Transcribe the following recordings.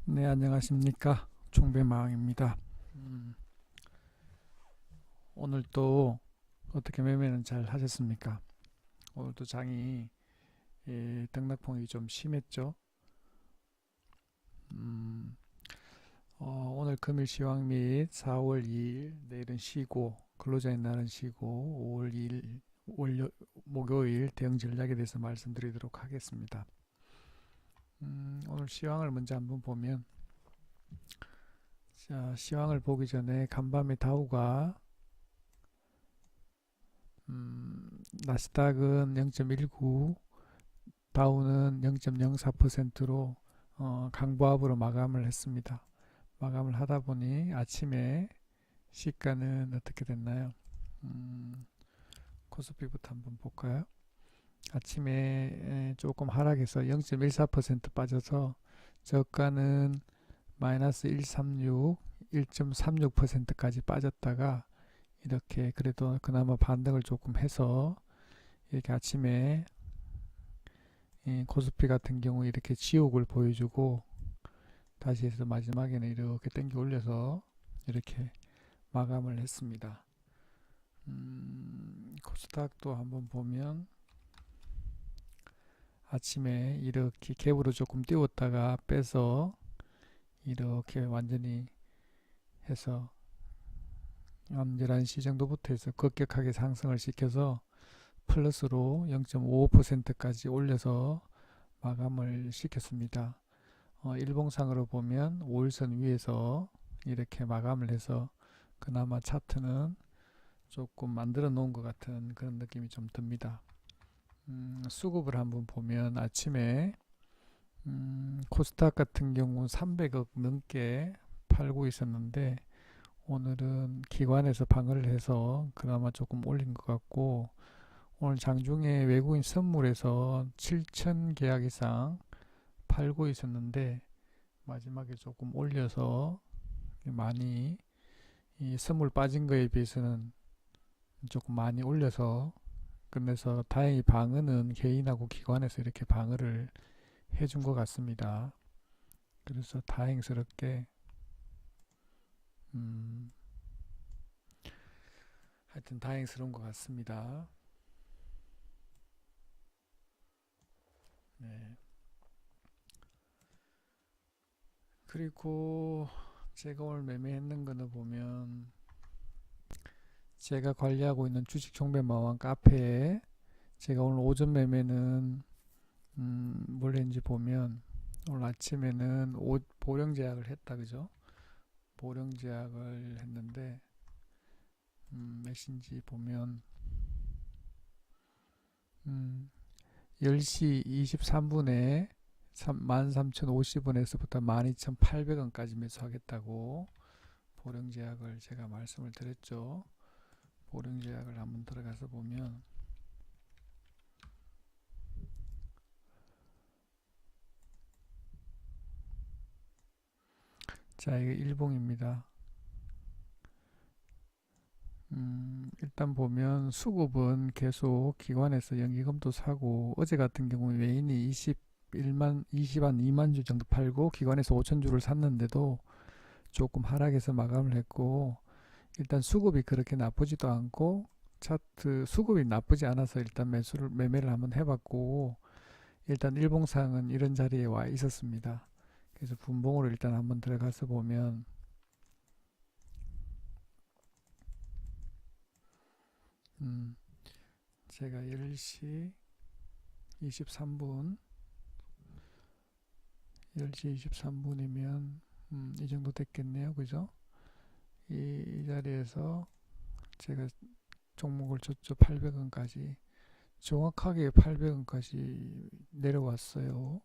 네, 안녕하십니까. 총배마왕입니다. 오늘 또 어떻게 매매는 잘 하셨습니까? 오늘도 장이 등락폭이 좀 심했죠. 음, 오늘 금일 시황 및 4월 2일 내일은 쉬고 근로자의 날은 쉬고 5월 2일 목요일 대응 전략에 대해서 말씀드리도록 하겠습니다. 오늘 시황을 먼저 한번 보면, 자, 시황을 보기 전에 간밤에 다우가 나스닥은 0.19, 다우는 0.04%로 강보합으로 마감을 했습니다. 마감을 하다 보니 아침에 시가는 어떻게 됐나요? 코스피부터 한번 볼까요? 아침에 조금 하락해서 0.14% 빠져서 저가는 마이너스 136, 1.36%까지 빠졌다가 이렇게 그래도 그나마 반등을 조금 해서 이렇게 아침에 코스피 같은 경우 이렇게 지옥을 보여주고 다시 해서 마지막에는 이렇게 당겨 올려서 이렇게 마감을 했습니다. 코스닥도 한번 보면 아침에 이렇게 갭으로 조금 띄웠다가 빼서 이렇게 완전히 해서 한 11시 정도부터 해서 급격하게 상승을 시켜서 플러스로 0.55%까지 올려서 마감을 시켰습니다. 일봉상으로 보면 5일선 위에서 이렇게 마감을 해서 그나마 차트는 조금 만들어 놓은 것 같은 그런 느낌이 좀 듭니다. 수급을 한번 보면 아침에 코스닥 같은 경우 300억 넘게 팔고 있었는데 오늘은 기관에서 방어를 해서 그나마 조금 올린 것 같고, 오늘 장중에 외국인 선물에서 7천 계약 이상 팔고 있었는데 마지막에 조금 올려서 많이 이 선물 빠진 거에 비해서는 조금 많이 올려서 끝내서 다행히 방어는 개인하고 기관에서 이렇게 방어를 해준 것 같습니다. 그래서 다행스럽게 하여튼 다행스러운 것 같습니다. 네. 그리고 제가 오늘 매매했는 거는 보면 제가 관리하고 있는 주식 총배마왕 카페에 제가 오늘 오전 매매는 뭘 했는지 보면 오늘 아침에는 보령 제약을 했다 그죠? 보령 제약을 했는데 몇인지 보면 10시 23분에 13,050원에서부터 12,800원까지 매수하겠다고 보령제약을 제가 말씀을 드렸죠. 보령제약을 한번 들어가서 보면 자, 이게 일봉입니다. 일단 보면 수급은 계속 기관에서 연기금도 사고 어제 같은 경우 외인이 20한 2만 주 정도 팔고 기관에서 5천 주를 샀는데도 조금 하락해서 마감을 했고, 일단 수급이 그렇게 나쁘지도 않고 차트 수급이 나쁘지 않아서 일단 매매를 한번 해봤고, 일단 일봉상은 이런 자리에 와 있었습니다. 그래서 분봉으로 일단 한번 들어가서 보면 제가 10시 23분 10시 23분이면 이 정도 됐겠네요. 그죠? 이 자리에서 제가 종목을 줬죠. 800원까지 정확하게 800원까지 내려왔어요.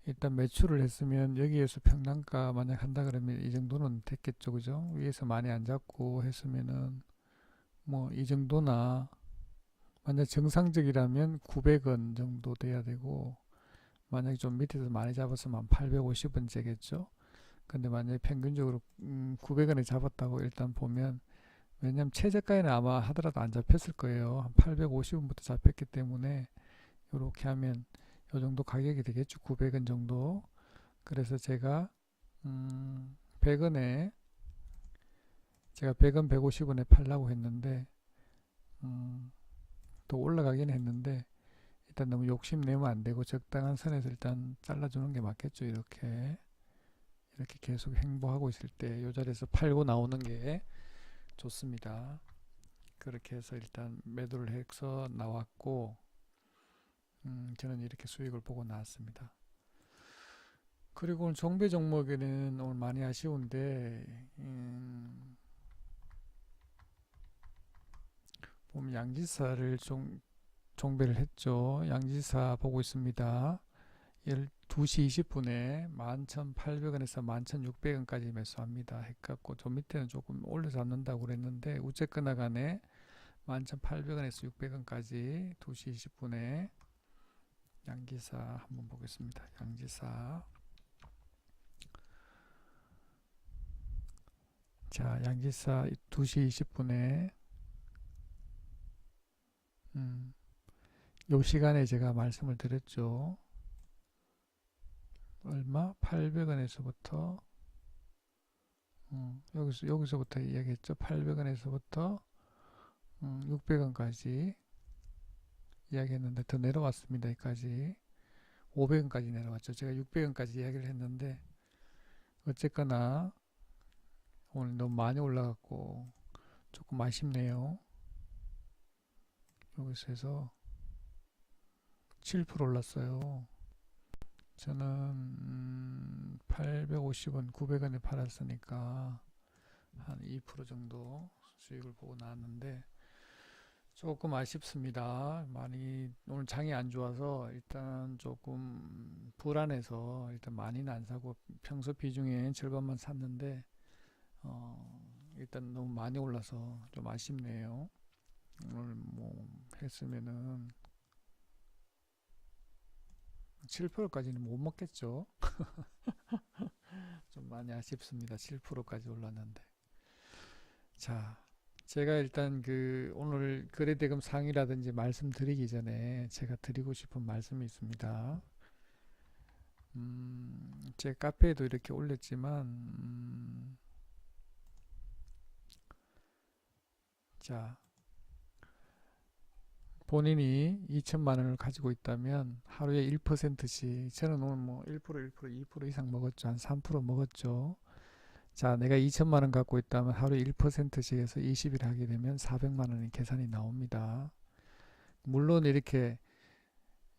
일단 매출을 했으면 여기에서 평단가 만약 한다 그러면 이 정도는 됐겠죠. 그죠? 위에서 많이 안 잡고 했으면은 뭐 이 정도나 만약 정상적이라면 900원 정도 돼야 되고, 만약에 좀 밑에서 많이 잡았으면 850원째겠죠. 근데 만약에 평균적으로 900원에 잡았다고 일단 보면, 왜냐면 최저가에는 아마 하더라도 안 잡혔을 거예요. 한 850원부터 잡혔기 때문에 이렇게 하면 이 정도 가격이 되겠죠. 900원 정도. 그래서 제가 100원에 제가 100원 150원에 팔라고 했는데 또 올라가긴 했는데 일단 너무 욕심내면 안 되고 적당한 선에서 일단 잘라주는 게 맞겠죠. 이렇게 계속 행보하고 있을 때 이 자리에서 팔고 나오는 게 좋습니다. 그렇게 해서 일단 매도를 해서 나왔고 저는 이렇게 수익을 보고 나왔습니다. 그리고 오늘 종배 종목에는 오늘 많이 아쉬운데 보면 양지사를 종배를 했죠. 양지사 보고 있습니다. 2시 20분에 11,800원에서 11,600원까지 매수합니다. 해갖고 좀 밑에는 조금 올려 잡는다고 그랬는데 어쨌거나 간에 11,800원에서 600원까지 2시 20분에 양지사 한번 보겠습니다. 양지사. 자, 양지사 2시 20분에 요 시간에 제가 말씀을 드렸죠. 얼마? 800원에서부터 여기서부터 이야기했죠. 800원에서부터 600원까지 이야기했는데 더 내려왔습니다. 여기까지 500원까지 내려왔죠. 제가 600원까지 이야기를 했는데 어쨌거나 오늘 너무 많이 올라갔고 조금 아쉽네요. 여기서 해서 7% 올랐어요. 저는 850원, 900원에 팔았으니까 한 2% 정도 수익을 보고 나왔는데 조금 아쉽습니다. 많이 오늘 장이 안 좋아서 일단 조금 불안해서 일단 많이는 안 사고 평소 비중의 절반만 샀는데 일단 너무 많이 올라서 좀 아쉽네요. 오늘 뭐 했으면은 7%까지는 못 먹겠죠. 좀 많이 아쉽습니다. 7%까지 올랐는데. 자, 제가 일단 오늘 거래대금 상위라든지 말씀드리기 전에 제가 드리고 싶은 말씀이 있습니다. 제 카페에도 이렇게 올렸지만 자, 본인이 2천만 원을 가지고 있다면 하루에 1%씩 저는 오늘 뭐 1%, 2% 이상 먹었죠. 한 3% 먹었죠. 자, 내가 2천만 원 갖고 있다면 하루에 1%씩 해서 20일 하게 되면 400만 원의 계산이 나옵니다. 물론 이렇게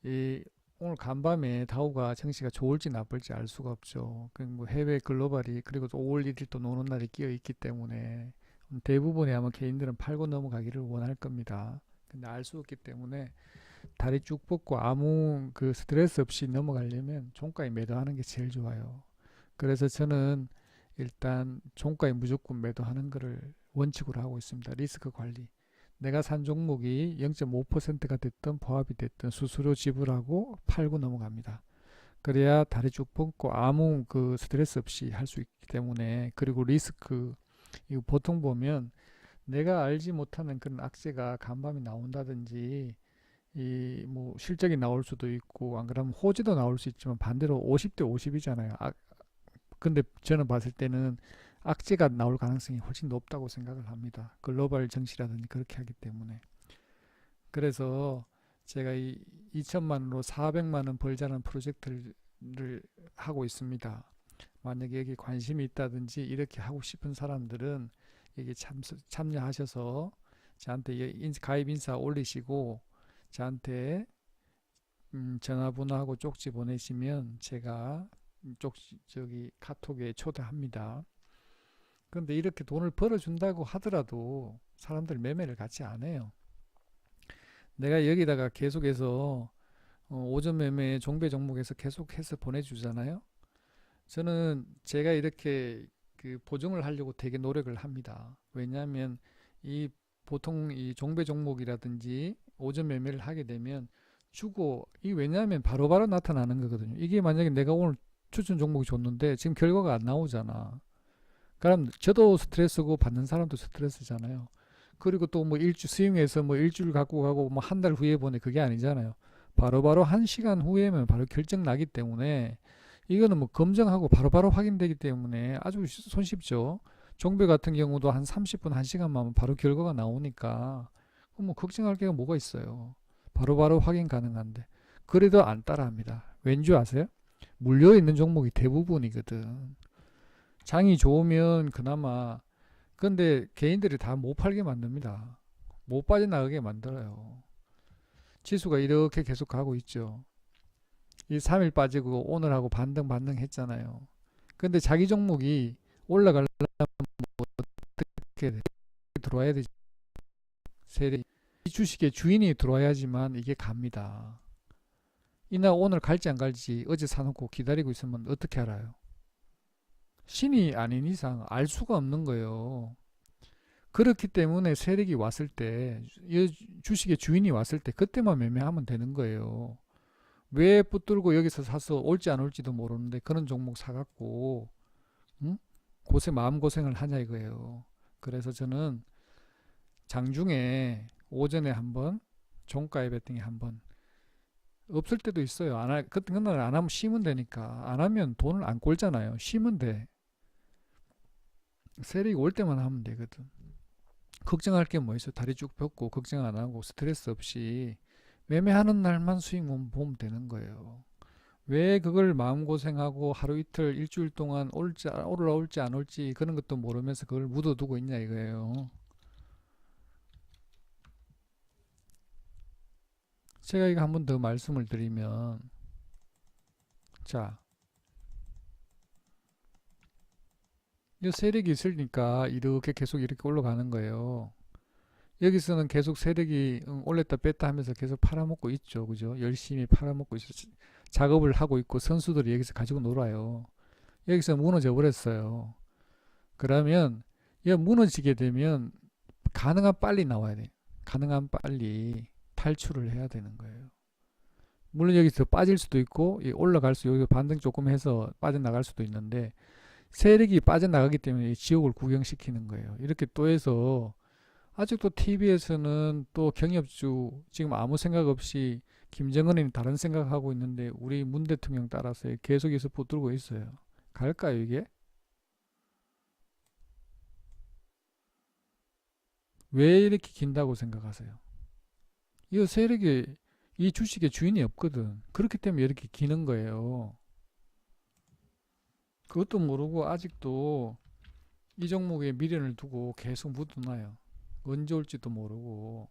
오늘 간밤에 다우가 증시가 좋을지 나쁠지 알 수가 없죠. 뭐 해외 글로벌이 그리고 또 5월 1일 또 노는 날이 끼어 있기 때문에 대부분의 아마 개인들은 팔고 넘어가기를 원할 겁니다. 근데 알 수 없기 때문에 다리 쭉 뻗고 아무 스트레스 없이 넘어가려면 종가에 매도하는 게 제일 좋아요. 그래서 저는 일단 종가에 무조건 매도하는 것을 원칙으로 하고 있습니다. 리스크 관리. 내가 산 종목이 0.5%가 됐든 보합이 됐든 수수료 지불하고 팔고 넘어갑니다. 그래야 다리 쭉 뻗고 아무 스트레스 없이 할 수 있기 때문에. 그리고 리스크 이거 보통 보면 내가 알지 못하는 그런 악재가 간밤에 나온다든지 뭐 실적이 나올 수도 있고 안 그러면 호재도 나올 수 있지만 반대로 50대 50이잖아요. 근데 저는 봤을 때는 악재가 나올 가능성이 훨씬 높다고 생각을 합니다. 글로벌 정치라든지 그렇게 하기 때문에. 그래서 제가 2천만 원으로 400만 원 벌자는 프로젝트를 하고 있습니다. 만약에 여기 관심이 있다든지 이렇게 하고 싶은 사람들은 여기 참여하셔서 저한테 가입 인사 올리시고 저한테 전화번호하고 쪽지 보내시면 제가 저기 카톡에 초대합니다. 그런데 이렇게 돈을 벌어준다고 하더라도 사람들 매매를 같이 안 해요. 내가 여기다가 계속해서 오전 매매 종배 종목에서 계속해서 보내주잖아요. 저는 제가 이렇게 보증을 하려고 되게 노력을 합니다. 왜냐하면 보통 이 종배 종목이라든지 오전 매매를 하게 되면 왜냐하면 바로바로 나타나는 거거든요. 이게 만약에 내가 오늘 추천 종목이 줬는데 지금 결과가 안 나오잖아. 그럼 저도 스트레스고 받는 사람도 스트레스잖아요. 그리고 또 뭐 스윙해서 뭐 일주일 갖고 가고 뭐 한 달 후에 보내 그게 아니잖아요. 바로바로 1시간 후에면 바로 결정 나기 때문에 이거는 뭐 검증하고 바로바로 확인되기 때문에 아주 손쉽죠. 종배 같은 경우도 한 30분, 1시간만 하면 바로 결과가 나오니까 뭐 걱정할 게 뭐가 있어요. 바로바로 확인 가능한데. 그래도 안 따라합니다. 왠지 아세요? 물려있는 종목이 대부분이거든. 장이 좋으면 그나마, 근데 개인들이 다 못 팔게 만듭니다. 못 빠져나가게 만들어요. 지수가 이렇게 계속 가고 있죠. 이 3일 빠지고 오늘하고 반등 했잖아요. 근데 자기 종목이 올라가려면 어떻게 들어와야 되지? 세력이. 이 주식의 주인이 들어와야지만 이게 갑니다. 이날 오늘 갈지 안 갈지 어제 사놓고 기다리고 있으면 어떻게 알아요? 신이 아닌 이상 알 수가 없는 거예요. 그렇기 때문에 세력이 왔을 때, 주식의 주인이 왔을 때 그때만 매매하면 되는 거예요. 왜 붙들고 여기서 사서 올지 안 올지도 모르는데 그런 종목 사갖고 응? 마음고생을 하냐 이거예요. 그래서 저는 장중에 오전에 한번 종가에 베팅에 한번 없을 때도 있어요. 그날 안 하면 쉬면 되니까. 안 하면 돈을 안 꼴잖아요. 쉬면 돼. 세력이 올 때만 하면 되거든. 걱정할 게 뭐 있어. 다리 쭉 펴고 걱정 안 하고 스트레스 없이 매매하는 날만 수익만 보면 되는 거예요. 왜 그걸 마음고생하고 하루 이틀 일주일 동안 올라올지 안 올지 그런 것도 모르면서 그걸 묻어두고 있냐 이거예요. 제가 이거 한 번 더 말씀을 드리면, 자, 이 세력이 있으니까 이렇게 계속 이렇게 올라가는 거예요. 여기서는 계속 세력이 올렸다 뺐다 하면서 계속 팔아먹고 있죠. 그죠? 열심히 팔아먹고 있어. 작업을 하고 있고 선수들이 여기서 가지고 놀아요. 여기서 무너져 버렸어요. 그러면 이 무너지게 되면 가능한 빨리 나와야 돼. 가능한 빨리 탈출을 해야 되는 거예요. 물론 여기서 빠질 수도 있고 올라갈 수 여기 반등 조금 해서 빠져나갈 수도 있는데 세력이 빠져나가기 때문에 이 지옥을 구경시키는 거예요. 이렇게 또 해서 아직도 TV에서는 또 경협주 지금 아무 생각 없이 김정은이 다른 생각하고 있는데 우리 문 대통령 따라서 계속해서 붙들고 있어요. 갈까요 이게? 왜 이렇게 긴다고 생각하세요? 이 세력이 이 주식의 주인이 없거든. 그렇기 때문에 이렇게 기는 거예요. 그것도 모르고 아직도 이 종목에 미련을 두고 계속 묻어놔요. 언제 올지도 모르고.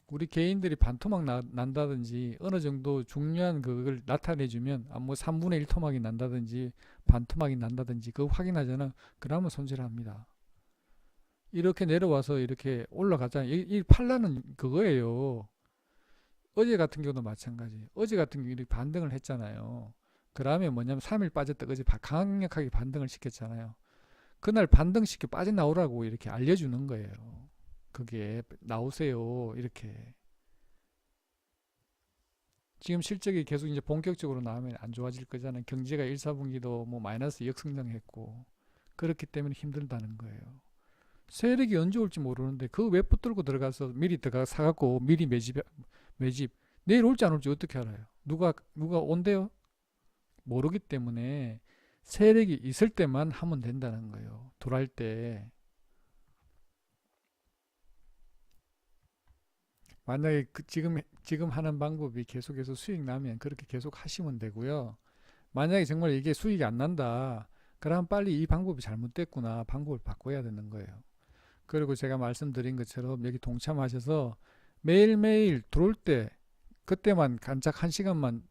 우리 개인들이 반토막 난다든지 어느 정도 중요한 그걸 나타내주면 뭐 3분의 1 토막이 난다든지 반토막이 난다든지 그거 확인하잖아. 그러면 손실합니다. 이렇게 내려와서 이렇게 올라가잖아요. 이 팔라는 그거예요. 어제 같은 경우도 마찬가지. 어제 같은 경우 이렇게 반등을 했잖아요. 그러면 뭐냐면 3일 빠졌다 어제 강력하게 반등을 시켰잖아요. 그날 반등시켜 빠져나오라고 이렇게 알려주는 거예요. 그게 나오세요. 이렇게. 지금 실적이 계속 이제 본격적으로 나오면 안 좋아질 거잖아요. 경제가 1, 4분기도 뭐 마이너스 역성장했고. 그렇기 때문에 힘들다는 거예요. 세력이 언제 올지 모르는데 그 왜 붙들고 들어가서 미리 들어가 사갖고 미리 매집. 내일 올지 안 올지 어떻게 알아요? 누가 온대요? 모르기 때문에 세력이 있을 때만 하면 된다는 거예요. 돌아올 때. 만약에 지금 하는 방법이 계속해서 수익 나면 그렇게 계속 하시면 되고요. 만약에 정말 이게 수익이 안 난다. 그럼 빨리 이 방법이 잘못됐구나. 방법을 바꿔야 되는 거예요. 그리고 제가 말씀드린 것처럼 여기 동참하셔서 매일매일 들어올 때 그때만 간작 1시간만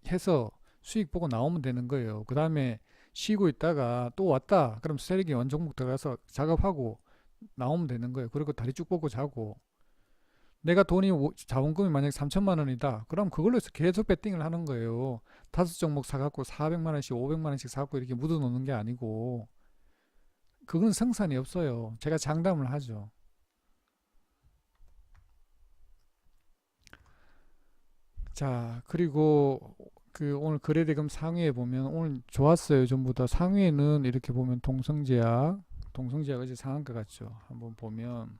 해서 수익 보고 나오면 되는 거예요. 그 다음에 쉬고 있다가 또 왔다. 그럼 세력이 원종목 들어가서 작업하고 나오면 되는 거예요. 그리고 다리 쭉 뻗고 자고 내가 자원금이 만약에 3천만 원이다. 그럼 그걸로 해서 계속 베팅을 하는 거예요. 5종목 사갖고 400만 원씩 500만 원씩 사갖고 이렇게 묻어 놓는 게 아니고 그건 성산이 없어요. 제가 장담을 하죠. 자, 그리고 그 오늘 거래대금 상위에 보면 오늘 좋았어요. 전부 다 상위에는 이렇게 보면 동성제약 어제 상한가 같죠. 한번 보면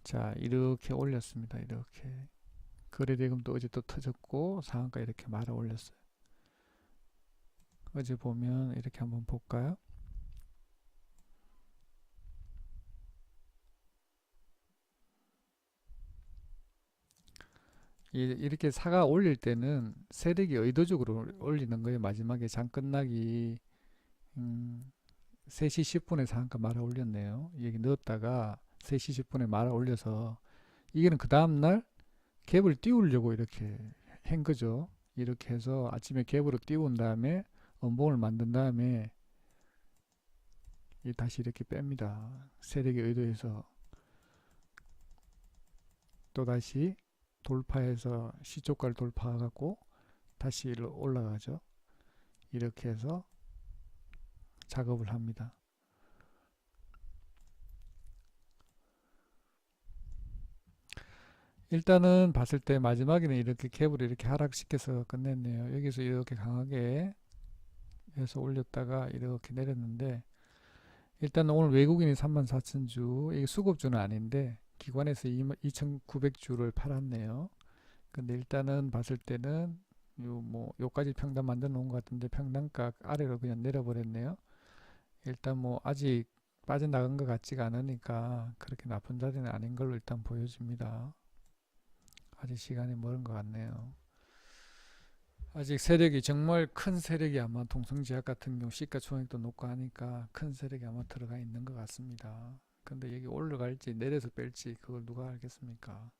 자, 이렇게 올렸습니다. 이렇게. 거래대금도 어제 또 터졌고 상한가 이렇게 말아 올렸어요. 어제 보면 이렇게 한번 볼까요? 이렇게 사가 올릴 때는 세력이 의도적으로 올리는 거예요. 마지막에 장 끝나기 3시 10분에 상한가 말아 올렸네요. 여기 넣었다가 3시 10분에 말아 올려서 이게는 그 다음날 갭을 띄우려고 이렇게 한 거죠. 이렇게 해서 아침에 갭으로 띄운 다음에 원봉을 만든 다음에 다시 이렇게 뺍니다. 세력의 의도에서 또다시 돌파해서 시초가를 돌파하고 다시 올라가죠. 이렇게 해서 작업을 합니다. 일단은 봤을 때 마지막에는 이렇게 갭을 이렇게 하락시켜서 끝냈네요. 여기서 이렇게 강하게 해서 올렸다가 이렇게 내렸는데 일단 오늘 외국인이 34,000주, 이게 수급주는 아닌데 기관에서 2,900주를 팔았네요. 근데 일단은 봤을 때는 요까지 평단 만들어 놓은 것 같은데 평단가 아래로 그냥 내려버렸네요. 일단 아직 빠져나간 것 같지가 않으니까 그렇게 나쁜 자리는 아닌 걸로 일단 보여집니다. 아직 시간이 멀은 것 같네요. 아직 세력이 정말 큰 세력이 아마 동성제약 같은 경우 시가총액도 높고 하니까 큰 세력이 아마 들어가 있는 것 같습니다. 근데 여기 올라갈지 내려서 뺄지 그걸 누가 알겠습니까?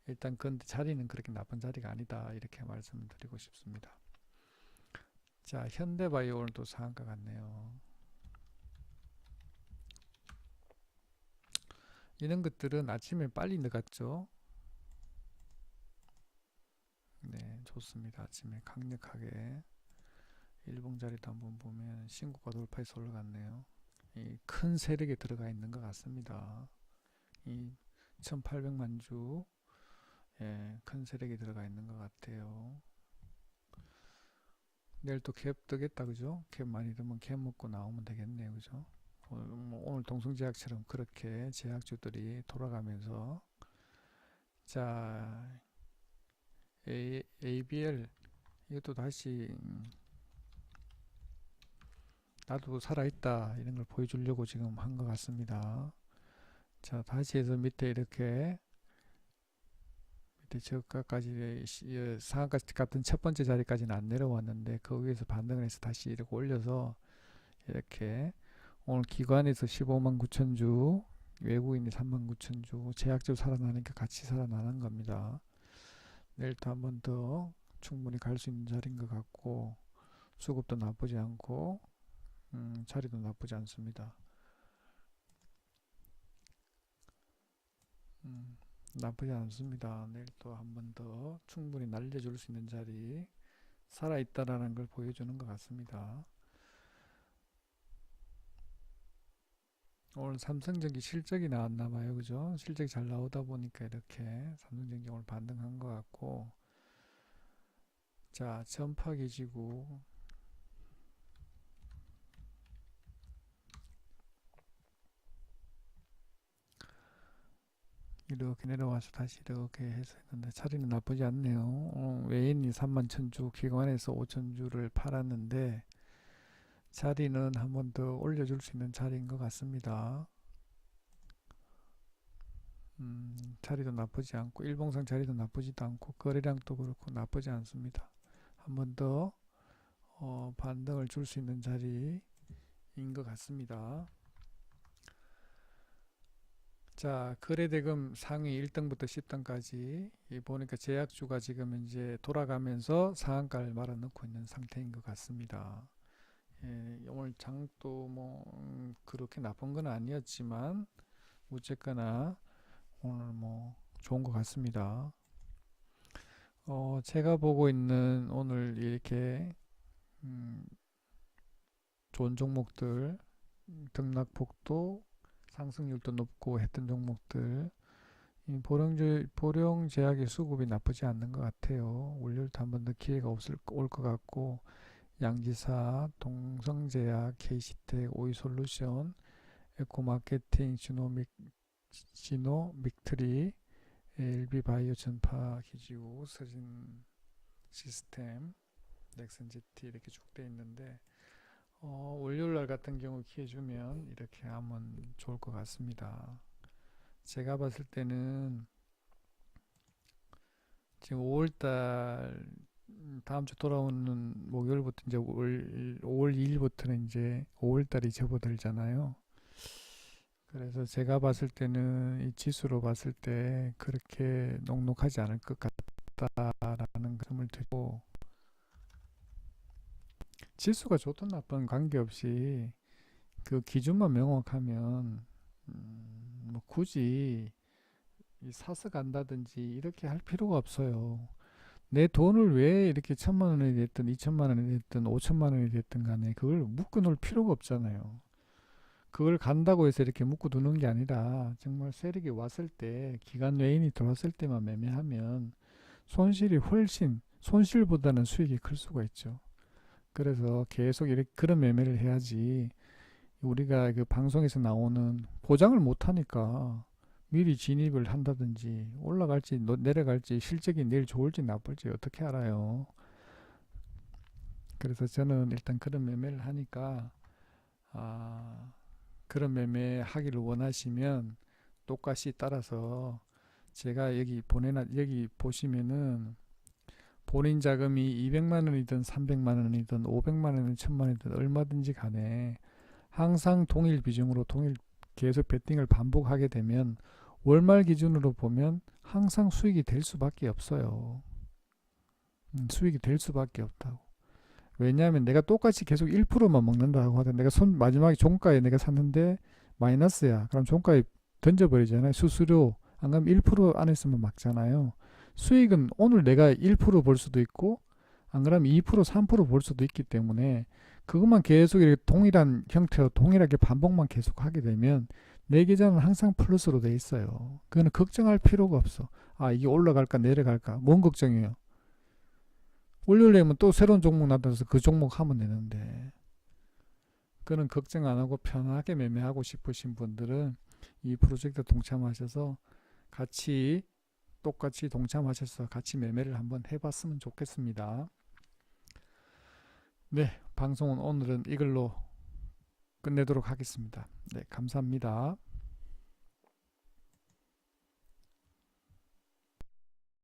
일단 근데 자리는 그렇게 나쁜 자리가 아니다 이렇게 말씀드리고 싶습니다. 자, 현대바이오 오늘 또 상한가 같네요. 이런 것들은 아침에 빨리 나갔죠. 네, 좋습니다. 아침에 강력하게 일봉자리도 한번 보면 신고가 돌파해서 올라갔네요. 이 큰 세력에 들어가 있는 것 같습니다. 이 1800만 주, 예, 큰 세력이 들어가 있는 것 같아요. 내일 또 갭 뜨겠다, 그죠? 갭 많이 뜨면 갭 먹고 나오면 되겠네요, 그죠? 오늘 동성제약처럼 그렇게 제약주들이 돌아가면서 자, ABL 이것도 다시 나도 살아있다 이런 걸 보여주려고 지금 한 것 같습니다. 자, 다시 해서 밑에 이렇게 밑에 저가까지 상한가 같은 첫 번째 자리까지는 안 내려왔는데 그 위에서 반등을 해서 다시 이렇게 올려서 이렇게 오늘 기관에서 15만 9천 주, 외국인이 3만 9천 주, 제약주 살아나니까 같이 살아나는 겁니다. 내일도 한 번 더 충분히 갈 수 있는 자리인 것 같고 수급도 나쁘지 않고 자리도 나쁘지 않습니다. 나쁘지 않습니다. 내일 또 한 번 더 충분히 날려줄 수 있는 자리 살아있다라는 걸 보여주는 것 같습니다. 오늘 삼성전기 실적이 나왔나 봐요. 그죠? 실적이 잘 나오다 보니까 이렇게 삼성전기 오늘 반등한 것 같고 자, 전파기지구 이렇게 내려와서 다시 이렇게 해서 했는데 자리는 나쁘지 않네요. 외인이 3만 1,000주, 기관에서 5,000주를 팔았는데 자리는 한 번 더 올려줄 수 있는 자리인 것 같습니다. 자리도 나쁘지 않고 일봉상 자리도 나쁘지도 않고 거래량도 그렇고 나쁘지 않습니다. 한 번 더 반등을 줄 수 있는 자리인 것 같습니다. 자, 거래대금 상위 1등부터 10등까지 보니까 제약주가 지금 이제 돌아가면서 상한가를 말아넣고 있는 상태인 것 같습니다. 예, 오늘 장도 그렇게 나쁜 건 아니었지만 어쨌거나 오늘 좋은 것 같습니다. 제가 보고 있는 오늘 이렇게 좋은 종목들 등락폭도 상승률도 높고 했던 종목들 보령 제약의 수급이 나쁘지 않는 것 같아요. 월요일도 한 번 더 기회가 올 것 같고 양지사, 동성제약, KC텍, 오이솔루션, 에코마케팅, 지노믹 진호, 믹트리, LB바이오 전파 기지국, 서진 시스템, 넥슨 GT 이렇게 쭉 돼 있는데 월요일날 같은 경우 기회 주면 이렇게 하면 좋을 것 같습니다. 제가 봤을 때는 지금 5월달 다음 주 돌아오는 목요일부터 이제 5월 2일부터는 이제 5월달이 접어들잖아요. 그래서 제가 봤을 때는 이 지수로 봤을 때 그렇게 녹록하지 않을 것 같다라는 점을 드리고, 지수가 좋든 나쁜 관계없이 그 기준만 명확하면 뭐 굳이 이 사서 간다든지 이렇게 할 필요가 없어요. 내 돈을 왜 이렇게 1,000만 원이 됐든 2,000만 원이 됐든 5,000만 원이 됐든 간에 그걸 묶어 놓을 필요가 없잖아요. 그걸 간다고 해서 이렇게 묶어 두는 게 아니라 정말 세력이 왔을 때, 기간 외인이 들어왔을 때만 매매하면 손실이 훨씬, 손실보다는 수익이 클 수가 있죠. 그래서 계속 이렇게 그런 매매를 해야지, 우리가 그 방송에서 나오는 보장을 못 하니까 미리 진입을 한다든지 올라갈지 내려갈지 실적이 내일 좋을지 나쁠지 어떻게 알아요. 그래서 저는 일단 그런 매매를 하니까, 그런 매매 하기를 원하시면 똑같이 따라서 제가 여기 보시면은 본인 자금이 200만 원이든 300만 원이든 500만 원이든 1000만 원이든 얼마든지 간에 항상 동일 비중으로 계속 베팅을 반복하게 되면 월말 기준으로 보면 항상 수익이 될 수밖에 없어요. 수익이 될 수밖에 없다고. 왜냐하면 내가 똑같이 계속 1%만 먹는다고 하든, 내가 마지막에 종가에 내가 샀는데 마이너스야. 그럼 종가에 던져버리잖아요. 수수료 안 그러면 1% 안에서만 막잖아요. 수익은 오늘 내가 1%볼 수도 있고 안 그러면 2% 3%볼 수도 있기 때문에 그것만 계속 이렇게 동일한 형태로 동일하게 반복만 계속 하게 되면 내 계좌는 항상 플러스로 돼 있어요. 그거는 걱정할 필요가 없어. 이게 올라갈까 내려갈까 뭔 걱정이에요. 월요일 되면 또 새로운 종목 나타나서 그 종목 하면 되는데, 그는 걱정 안 하고 편하게 매매하고 싶으신 분들은 이 프로젝트 동참하셔서 똑같이 동참하셔서 같이 매매를 한번 해봤으면 좋겠습니다. 네, 방송은 오늘은 이걸로 끝내도록 하겠습니다. 네, 감사합니다.